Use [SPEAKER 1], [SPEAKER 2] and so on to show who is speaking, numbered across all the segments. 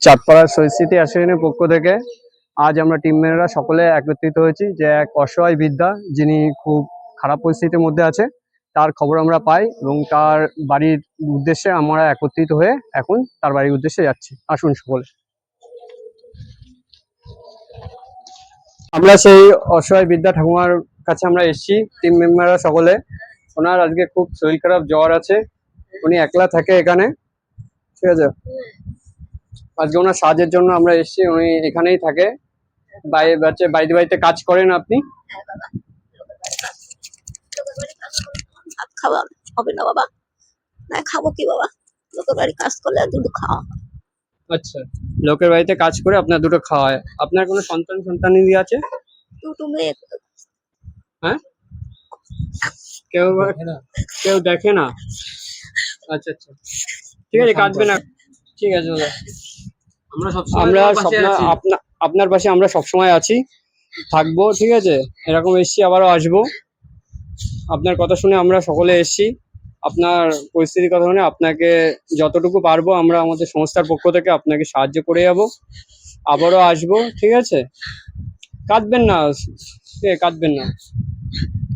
[SPEAKER 1] চাঁদপাড়ার শহীদ স্মৃতি অ্যাসোসিয়েশনের পক্ষ থেকে আজ আমরা টিম মেম্বাররা সকলে একত্রিত হয়েছি যে এক অসহায় বৃদ্ধা যিনি খুব খারাপ পরিস্থিতির মধ্যে আছে, তার খবর আমরা পাই এবং তার বাড়ির উদ্দেশ্যে আমরা একত্রিত হয়ে এখন তার বাড়ির উদ্দেশ্যে যাচ্ছি। আসুন সকলে। আমরা সেই অসহায় বৃদ্ধা ঠাকুমার কাছে আমরা এসেছি টিম মেম্বাররা সকলে। ওনার আজকে খুব শরীর খারাপ, জ্বর আছে, উনি একলা থাকে এখানে, ঠিক আছে। আজকে ওনার সাহায্যের জন্য আমরা এসেছি, উনি এখানেই থাকে। বাড়িতে বাড়িতে কাজ করেন আপনি?
[SPEAKER 2] ভাত খাওয়া হবে না বাবা, না খাবো কি বাবা, লোকের বাড়ি কাজ করলে দুটো খাওয়া।
[SPEAKER 1] আচ্ছা, লোকের বাড়িতে কাজ করে আপনার দুটো খাওয়া হয়। আপনার কোনো সন্তানাদি আছে?
[SPEAKER 2] দুটো মেয়ে।
[SPEAKER 1] হ্যাঁ, কেউ দেখে না। আচ্ছা আচ্ছা, ঠিক আছে, কাঁদবে না, ঠিক আছে দাদা। আমরা আপনার পাশে আমরা সবসময় আছি, থাকবো, ঠিক আছে। এরকম এসছি, আবারও আসবো। আপনার কথা শুনে আমরা সকলে এসছি, আপনার পরিস্থিতির কথা শুনে আপনাকে যতটুকু পারবো আমরা আমাদের সংস্থার পক্ষ থেকে আপনাকে সাহায্য করে যাবো, আবারও আসবো, ঠিক আছে। কাঁদবেন না, কাঁদবেন না,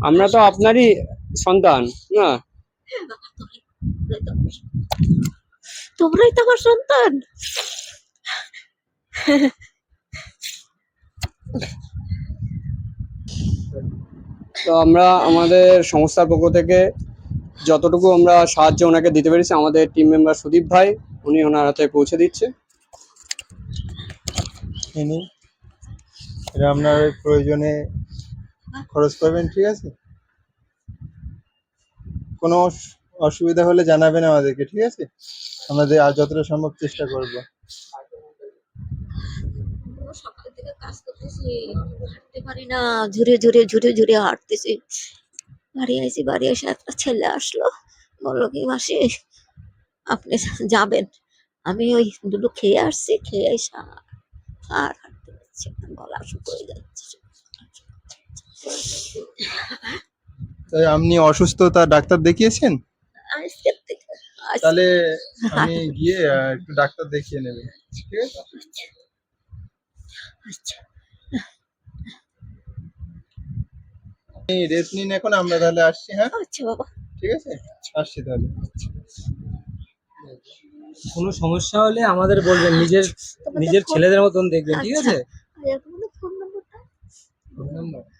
[SPEAKER 1] আমরা তো আপনারই সন্তান না?
[SPEAKER 2] তোমরাই তো আমার সন্তান।
[SPEAKER 1] তো আমরা আমাদের সংস্থার পক্ষ থেকে যতটুকু আমরা সাহায্য ওনাকে দিতে পেরেছি, আমাদের টিম মেম্বার সুদীপ ভাই উনি ওনার হাতে পৌঁছে দিচ্ছে।
[SPEAKER 3] এটা আপনার প্রয়োজনে খরচ করবেন, ঠিক আছে। কোনো অসুবিধা হলে জানাবেন আমাদেরকে, ঠিক আছে। আমাদের আর যতটা সম্ভব চেষ্টা করবো।
[SPEAKER 2] সকাল থেকে কাজ করতেছি, হাঁটতে পারি না, ঝুরে হাঁটতেছি। বাড়ি এসে একটা ছেলে আসলো, বললো কি মাসি আপনি যাবেন, আমি ওই দুটো খেয়ে আসছি, খেয়ে এসে আর হাঁটতে পারছি না, গলা শুকিয়ে যাচ্ছে।
[SPEAKER 3] তাই আপনি অসুস্থ, তা ডাক্তার দেখিয়েছেন?
[SPEAKER 2] আজকের থেকে
[SPEAKER 3] তাহলে আমি গিয়ে একটু ডাক্তার দেখিয়ে নেবেন, ঠিক আছে।
[SPEAKER 2] আচ্ছা,
[SPEAKER 3] আপনি রেস্ট নিন এখন, আমরা তাহলে আসছি। হ্যাঁ
[SPEAKER 2] আচ্ছা বাবা,
[SPEAKER 3] ঠিক আছে, আসছি তাহলে।
[SPEAKER 4] কোনো সমস্যা হলে আমাদের বলবেন, নিজের ছেলেদের মতন দেখবেন, ঠিক আছে।
[SPEAKER 2] ফোন নাম্বারটা